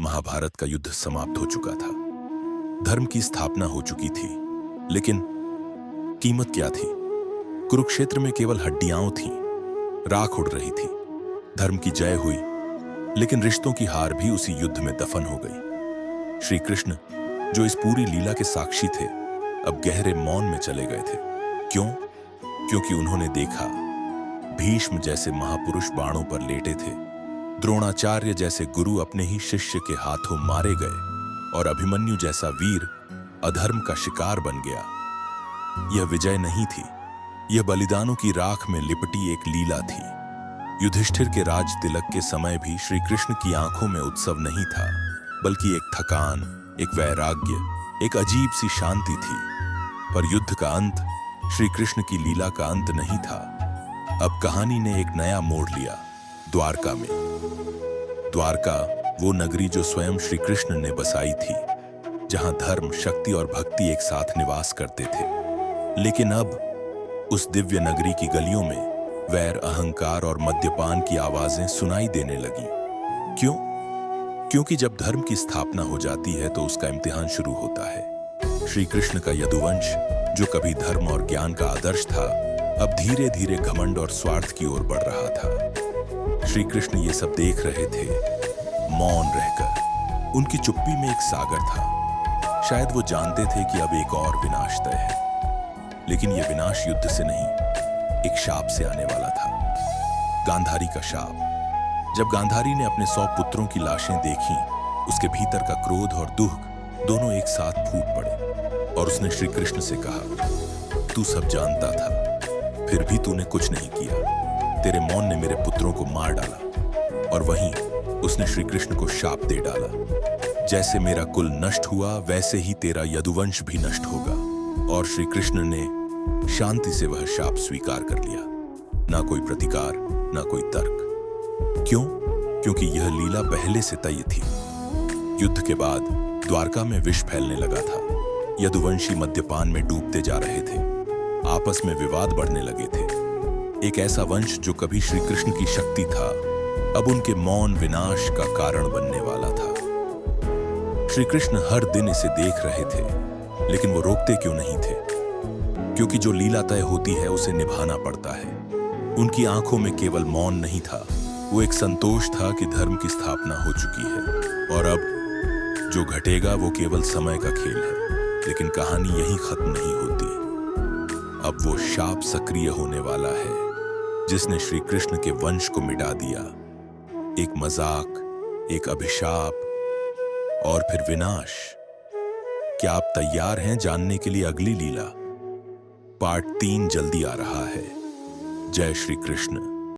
महाभारत का युद्ध समाप्त हो चुका था। धर्म की स्थापना हो चुकी थी, लेकिन कीमत क्या थी? कुरुक्षेत्र में केवल हड्डियां थीं, राख उड़ रही थी। धर्म की जय हुई, लेकिन रिश्तों की हार भी उसी युद्ध में दफन हो गई। श्री कृष्ण, जो इस पूरी लीला के साक्षी थे, अब गहरे मौन में चले गए थे। क्यों? क्योंकि उन्होंने देखा भीष्म जैसे महापुरुष बाणों पर लेटे थे, द्रोणाचार्य जैसे गुरु अपने ही शिष्य के हाथों मारे गए और अभिमन्यु जैसा वीर अधर्म का शिकार बन गया। यह विजय नहीं थी, यह बलिदानों की राख में लिपटी एक लीला थी। युधिष्ठिर के राज तिलक के समय भी श्री कृष्ण की आंखों में उत्सव नहीं था, बल्कि एक थकान, एक वैराग्य, एक अजीब सी शांति थी। पर युद्ध का अंत श्री कृष्ण की लीला का अंत नहीं था। अब कहानी ने एक नया मोड़ लिया, द्वारका में। द्वारका, वो नगरी जो स्वयं श्री कृष्ण ने बसाई थी, जहां धर्म, शक्ति और भक्ति एक साथ निवास करते थे। लेकिन अब उस दिव्य नगरी की गलियों में वैर, अहंकार और मद्यपान की आवाजें सुनाई देने लगी। क्यों? क्योंकि जब धर्म की स्थापना हो जाती है तो उसका इम्तिहान शुरू होता है। श्री कृष्ण का यदुवंश, जो कभी धर्म और ज्ञान का आदर्श था, अब धीरे धीरे घमंड और स्वार्थ की ओर बढ़ रहा था। श्री कृष्ण ये सब देख रहे थे, मौन रहकर। उनकी चुप्पी में एक सागर था। शायद वो जानते थे कि अब एक और विनाश तय है, लेकिन यह विनाश युद्ध से नहीं, एक शाप से आने वाला था। गांधारी का शाप। जब गांधारी ने अपने 100 पुत्रों की लाशें देखीं, उसके भीतर का क्रोध और दुख दोनों एक साथ फूट पड़े और उसने श्री कृष्ण से कहा, तू सब जानता था, फिर भी तूने कुछ नहीं किया। तेरे मौन ने मेरे पुत्रों को मार डाला। और वहीं उसने श्री कृष्ण को शाप दे डाला, जैसे मेरा कुल नष्ट हुआ, वैसे ही तेरा यदुवंश भी नष्ट होगा। और श्री कृष्ण ने शांति से वह शाप स्वीकार कर लिया। ना कोई प्रतिकार, ना कोई तर्क। क्यों? क्योंकि यह लीला पहले से तय थी। युद्ध के बाद द्वारका में विष फैलने लगा था। यदुवंशी मद्यपान में डूबते जा रहे थे। आपस में विवाद बढ़ने लगे थे। एक ऐसा वंश जो कभी श्री कृष्ण की शक्ति था, अब उनके मौन विनाश का कारण बनने वाला था। श्री कृष्ण हर दिन इसे देख रहे थे, लेकिन वो रोकते क्यों नहीं थे? क्योंकि जो लीला तय होती है उसे निभाना पड़ता है। उनकी आंखों में केवल मौन नहीं था, वो एक संतोष था कि धर्म की स्थापना हो चुकी है और अब जो घटेगा वो केवल समय का खेल है। लेकिन कहानी यहीं खत्म नहीं होती। अब वो शाप सक्रिय होने वाला है, जिसने श्री कृष्ण के वंश को मिटा दिया। एक मजाक, एक अभिशाप और फिर विनाश। क्या आप तैयार हैं जानने के लिए अगली लीला? पार्ट 3 जल्दी आ रहा है। जय श्री कृष्ण।